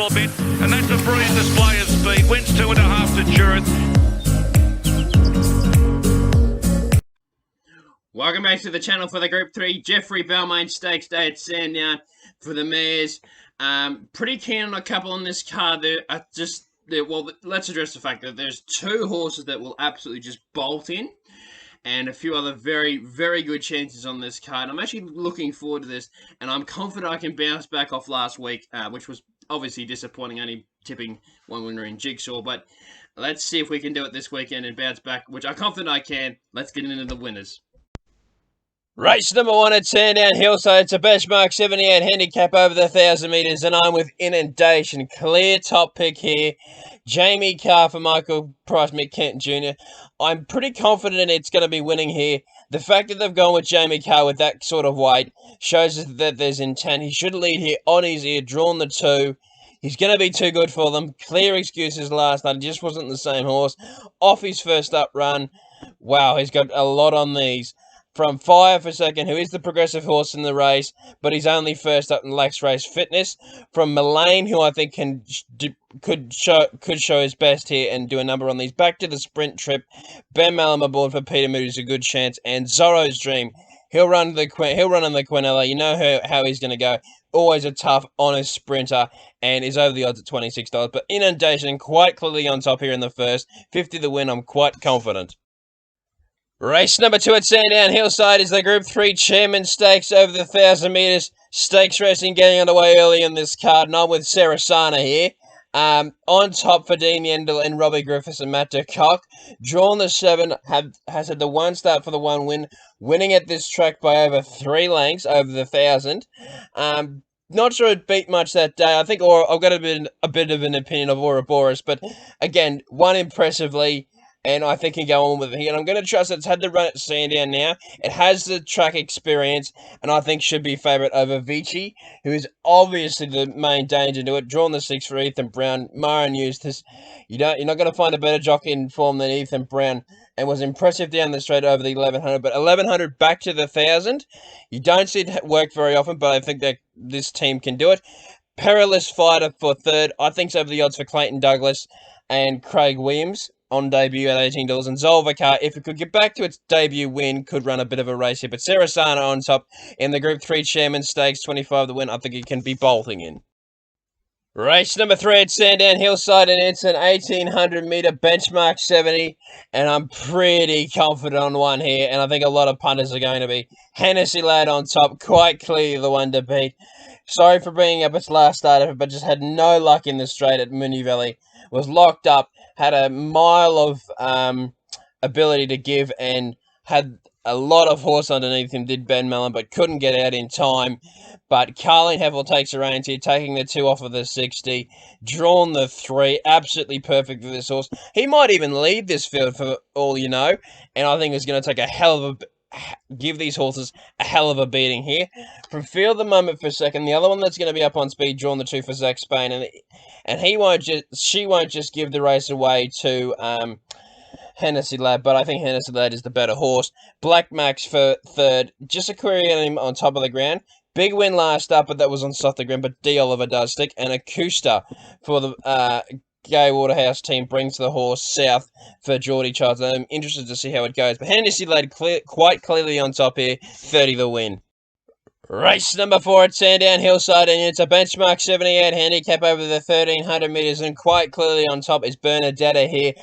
a bit, and that's a brilliant display of speed. Wins 2.5 to Jurith. Welcome back to the channel for the Group 3 Geoffrey Bellmaine Stakes Day at Sandown for the mares. Pretty keen on a couple on this card. Well, let's address the fact that there's two horses that will absolutely just bolt in, and a few other very, very good chances on this card. I'm actually looking forward to this, and I'm confident I can bounce back off last week, which was obviously disappointing, only tipping one winner in Jigsaw. But let's see if we can do it this weekend and bounce back, which I'm confident I can. Let's get into the winners. Race number 1 at Sandown Hillside. It's a benchmark 78 handicap over the 1,000 metres, and I'm with Inundation. Clear top pick here. Jamie Carr for Michael Price McKenton Jr. I'm pretty confident it's going to be winning here. The fact that they've gone with Jamie Carr with that sort of weight shows that there's intent. He should lead here on his ear, drawn the 2. He's going to be too good for them. Clear excuses last night. He just wasn't the same horse. Off his first up run. Wow, he's got a lot on these. From Fire for second, who is the progressive horse in the race, but he's only first up in lacks race fitness. From Mullane, who I think could show his best here and do a number on these. Back to the sprint trip. Ben Mallam aboard for Peter Moody's a good chance, and Zorro's Dream. He'll run in the Quinella. You know how he's going to go. Always a tough, honest sprinter, and is over the odds at $26. But Inundation quite clearly on top here in the first. 50 the win. I'm quite confident. Race number 2 at Sandown Hillside is the Group 3 Chairman Stakes over the 1,000 metres. Stakes racing getting underway early in this card, and I'm with Sarasana here. On top for Dean Yendall and Robbie Griffiths and Matt DeCock. Drawn the 7, has had the 1 start for the 1 win, winning at this track by over 3 lengths over the 1,000. Not sure it beat much that day. I think I've got a bit of an opinion of Ouroboros, but again, won impressively. And I think he can go on with it here. And I'm going to trust it's had to run at Sandown now. It has the track experience, and I think should be favourite over Vici, who is obviously the main danger to it. Drawn the 6 for Ethan Brown. Myron used this. You're not going to find a better jockey in form than Ethan Brown, and was impressive down the straight over the 1,100. But 1,100 back to the 1,000. You don't see it work very often, but I think that this team can do it. Perilous Fighter for third. I think's over the odds for Clayton Douglas and Craig Williams on debut at $18. And Zolvacar, if it could get back to its debut win, could run a bit of a race here. But Sarasana on top in the Group 3 Chairman Stakes, 25 the win. I think it can be bolting in. Race number 3 at Sandown Hillside, and it's an 1,800 metre benchmark 70. And I'm pretty confident on one here. And I think a lot of punters are going to be. Hennessy Lad on top, quite clearly the one to beat. Sorry for bringing up its last start, but just had no luck in the straight at Moonee Valley. Was locked up, had a mile of ability to give, and had a lot of horse underneath him, did Ben Mellon, but couldn't get out in time. But Carleen Heffel takes the reins here, taking the 2 off of the 60. Drawn the 3, absolutely perfect for this horse. He might even lead this field for all you know, and I think it's going to take give these horses a hell of a beating here. From Feel the Moment for second, the other one that's going to be up on speed, Drawn the 2 for Zach Spain, and she won't just give the race away to Hennessy Lad, but I think Hennessy Lad is the better horse. Black Max for third, just a query on him on top of the ground. Big win last up, but that was on softer ground, but D. Oliver does stick, and Acosta for the Gay Waterhouse team brings the horse south for Geordie Childs. I'm interested to see how it goes. But Hennessy Lad quite clearly on top here, 30 the win. Race number 4 at Sandown Hillside, and it's a benchmark 78 handicap over the 1,300 metres, and quite clearly on top is Bernadetta here.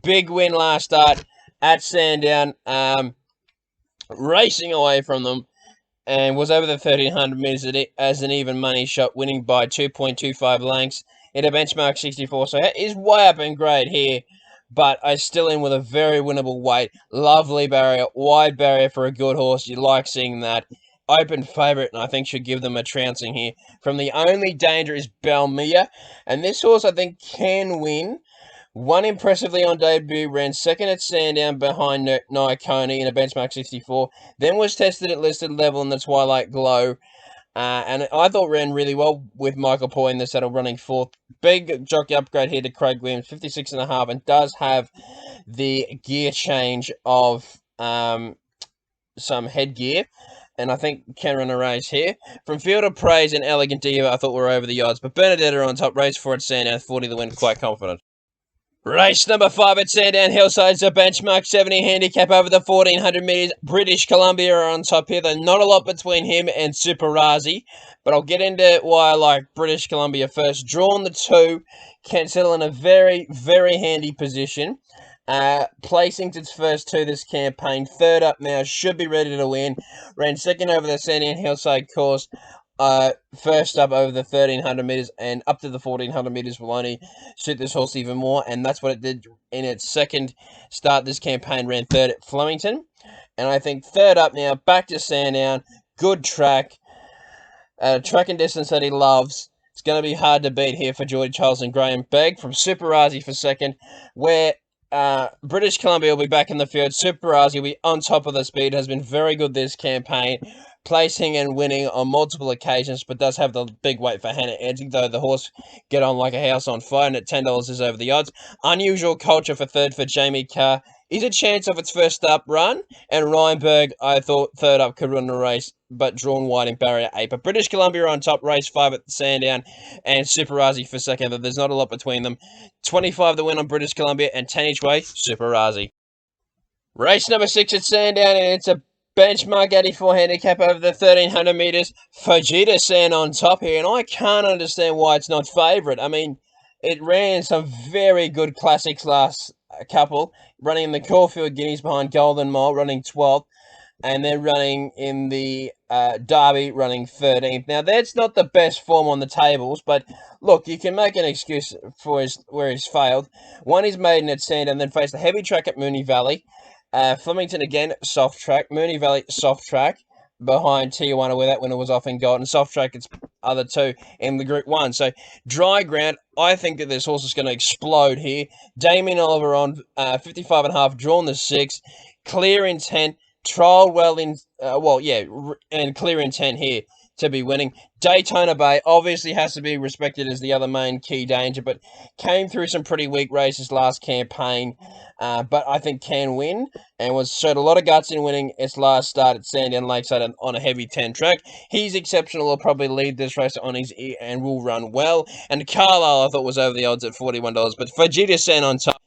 Big win last start at Sandown, racing away from them, and was over the 1,300 metres as an even money shot, winning by 2.25 lengths in a benchmark 64. So it is way up in grade here, but I still in with a very winnable weight. Lovely barrier, wide barrier for a good horse. You like seeing that. Open favourite, and I think should give them a trouncing here. From the only danger is Belmia, and this horse I think can win. Won impressively on debut, ran second at Sandown behind Nyakoni in a benchmark 64, then was tested at listed level in the Twilight Glow, and I thought ran really well with Michael Poy in the saddle, running fourth. Big jockey upgrade here to Craig Williams, 56.5, and does have the gear change of some headgear. and I think can run a race here. From Field of Praise and Elegant Diva, I thought were over the odds, but Benedetta on top, race 4 at Sandown, 40 the win, quite confident. Race number 5 at Sandown Hillside is a benchmark 70 handicap over the 1400 metres. British Columbia are on top here, though not a lot between him and Super Razi. But I'll get into why I like British Columbia first. Drawn the 2, can settle in a very, very handy position. Placing to its first 2 this campaign. Third up now, should be ready to win. Ran second over the Sandown Hillside course. First up over the 1300 metres and up to the 1400 metres will only suit this horse even more, and that's what it did in its second start this campaign. Ran third at Flemington, and I think third up now, back to Sandown, good track, track and distance that he loves. It's going to be hard to beat here for Geordie Charles and Graham Begg. From Super Razi for second, where British Columbia will be back in the field. Super Razi will be on top of the speed, has been very good this campaign, placing and winning on multiple occasions, but does have the big weight for Hannah Edzing, though the horse get on like a house on fire, and at $10 is over the odds. Unusual Culture for third for Jamie Carr is a chance of its first up run, and Reinberg, I thought third up could run the race, but drawn wide in barrier 8. But British Columbia on top, race 5 at Sandown, and Super Razi for second, but there's not a lot between them. 25 the win on British Columbia, and 10 each way, Super Razi. Race number 6 at Sandown, and it's a benchmark 84 handicap over the 1300 metres. Fujita San on top here, and I can't understand why it's not favourite. I mean, it ran some very good classics last couple, running in the Caulfield Guineas behind Golden Mile, running 12th, and then running in the Derby, running 13th. Now, that's not the best form on the tables, but look, you can make an excuse for where he's failed. One is maiden at Sandown, then faced a heavy track at Moonee Valley. Flemington again, soft track. Moonee Valley, soft track. Behind Tijuana, where that winner was off in gold. And soft track, its other 2 in the Group 1. So, dry ground, I think that this horse is going to explode here. Damien Oliver on 55.5, drawn the 6. Clear intent. Trialled well in, and clear intent here to be winning. Daytona Bay obviously has to be respected as the other main key danger, but came through some pretty weak races last campaign, but I think can win, and showed a lot of guts in winning its last start at Sandown Lakeside on a heavy 10 track. He's exceptional, will probably lead this race on his ear and will run well. And Carlisle I thought was over the odds at $41, but Fujita San on top.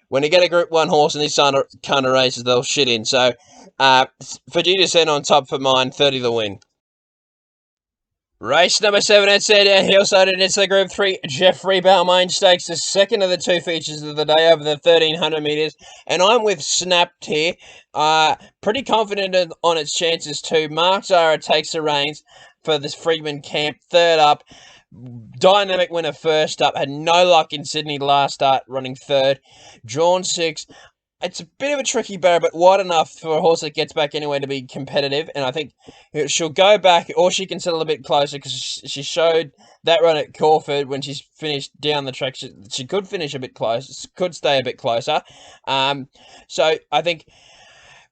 When you get a Group 1 horse in this kind of races, they'll shit in. So, Fujita San on top for mine, 30 the win. Race number 7 at Sandown Hillside, and it's the Group 3 Geoffrey Bellmaine Stakes, the second of the 2 features of the day over the 1300 metres. And I'm with Snapped here. Pretty confident on its chances too. Mark Zara takes the reins for this Freedman camp. Third up. Dynamic winner first up. Had no luck in Sydney last start, running third. Drawn 6. It's a bit of a tricky barrier, but wide enough for a horse that gets back anyway to be competitive. And I think she'll go back, or she can settle a bit closer, because she showed that run at Caulfield when she's finished down the track. She could finish a bit close, could stay a bit closer. So I think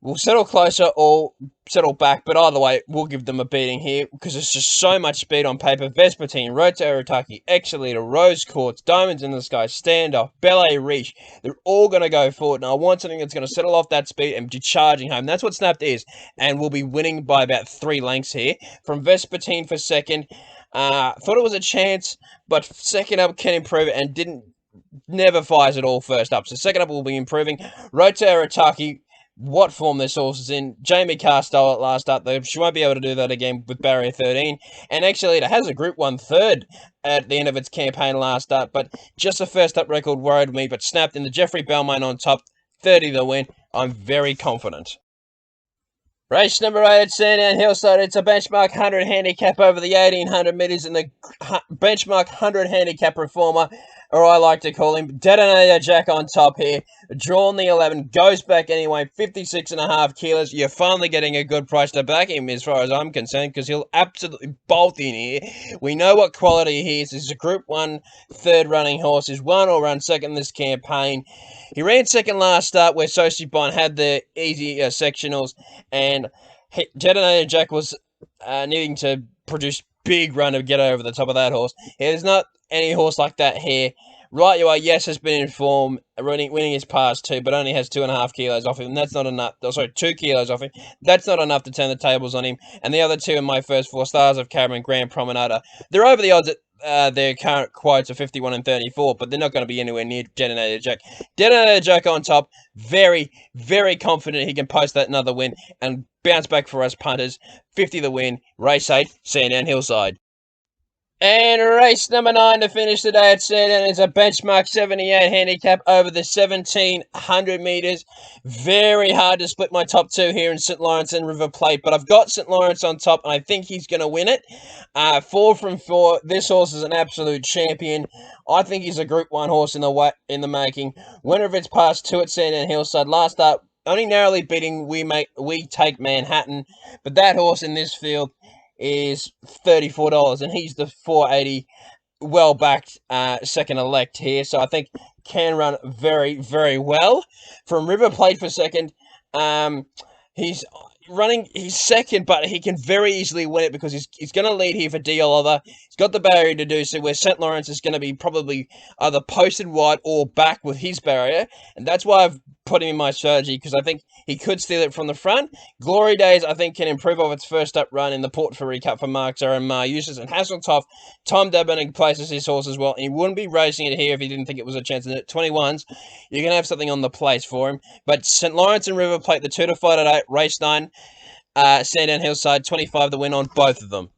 we'll settle closer or settle back, but either way, we'll give them a beating here because it's just so much speed on paper. Vespertine, Road to Arataki, Excelita, Rose Quartz, Diamonds in the Sky, Standoff, Ballet Reach. They're all going to go forward, and I want something that's going to settle off that speed and be charging home. That's what Snapped is, and we'll be winning by about 3 lengths here. From Vespertine for second, thought it was a chance, but second up can improve and never fires at all first up. So second up will be improving. Road to Arataki, what form this horse is in. Jamie Carr stole it last up, though. She won't be able to do that again with barrier 13. And actually, it has a Group 1 third at the end of its campaign last up, but just a first up record worried me, but Snapped in the Geoffrey Bellmaine on top, 30 the win. I'm very confident. Race number 8 at Sandown Hillside. It's a benchmark 100 handicap over the 1800 metres in the benchmark 100 handicap reformer, or I like to call him Detonator Jack on top here. Drawn the 11, goes back anyway, 56.5 kilos. You're finally getting a good price to back him as far as I'm concerned, because he'll absolutely bolt in here. We know what quality he is. He's a Group 1 third running horse. He's won or run second this campaign. He ran second last start where Sosi Bond had the easy sectionals, and Detonator Jack was needing to produce big run to get over the top of that horse. There's not any horse like that here Right, you are. Yes, has been in form, winning his past two, but only has 2.5 kilos off him. That's not enough. Oh, sorry, 2 kilos off him. That's not enough to turn the tables on him. And the other two in my first four, Stars of Cameron, Grand Promenader, they're over the odds at their current quotes of 51 and 34, but they're not going to be anywhere near Detonator Jack. Detonator Jack on top, very, very confident he can post that another win and bounce back for us punters. 50 the win, race 8, Sandown Hillside. And race number 9 to finish the day at Sandown is a benchmark 78 handicap over the 1,700 metres. Very hard to split my top two here in St. Lawrence and River Plate, but I've got St. Lawrence on top, and I think he's going to win it. 4 from 4. This horse is an absolute champion. I think he's a Group 1 horse in the making. Winner of its past 2 at Sandown Hillside. Last start, only narrowly beating We Take Manhattan, but that horse in this field is $34, and he's the 480 well-backed second elect here, so I think can run very, very well. From River Plate for second, he's second, but he can very easily win it because he's going to lead here for D. Oliver. He's got the barrier to do so, where St. Lawrence is going to be probably either posted wide or back with his barrier, and that's why I've put him in my strategy, because I think he could steal it from the front. Glory Days, I think, can improve off its first up run in the Port Fairy Cup for Mark Zara and Mar Eustace, and Hasseltoff, Tom Dabbing places his horse as well, and he wouldn't be racing it here if he didn't think it was a chance. And at 21s, you're going to have something on the place for him. But St. Lawrence and River Plate, the 2 to fight at 8, race 9, Sandown Hillside, 25 the win on both of them.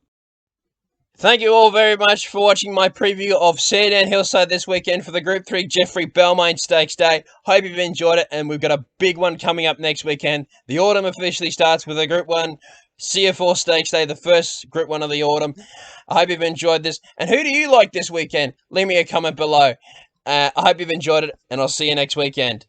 Thank you all very much for watching my preview of Sandown Hillside this weekend for the Group 3 Geoffrey Bellmaine Stakes Day. Hope you've enjoyed it, and we've got a big one coming up next weekend. The autumn officially starts with a Group 1 CF4 Stakes Day, the first Group 1 of the autumn. I hope you've enjoyed this. And who do you like this weekend? Leave me a comment below. I hope you've enjoyed it, and I'll see you next weekend.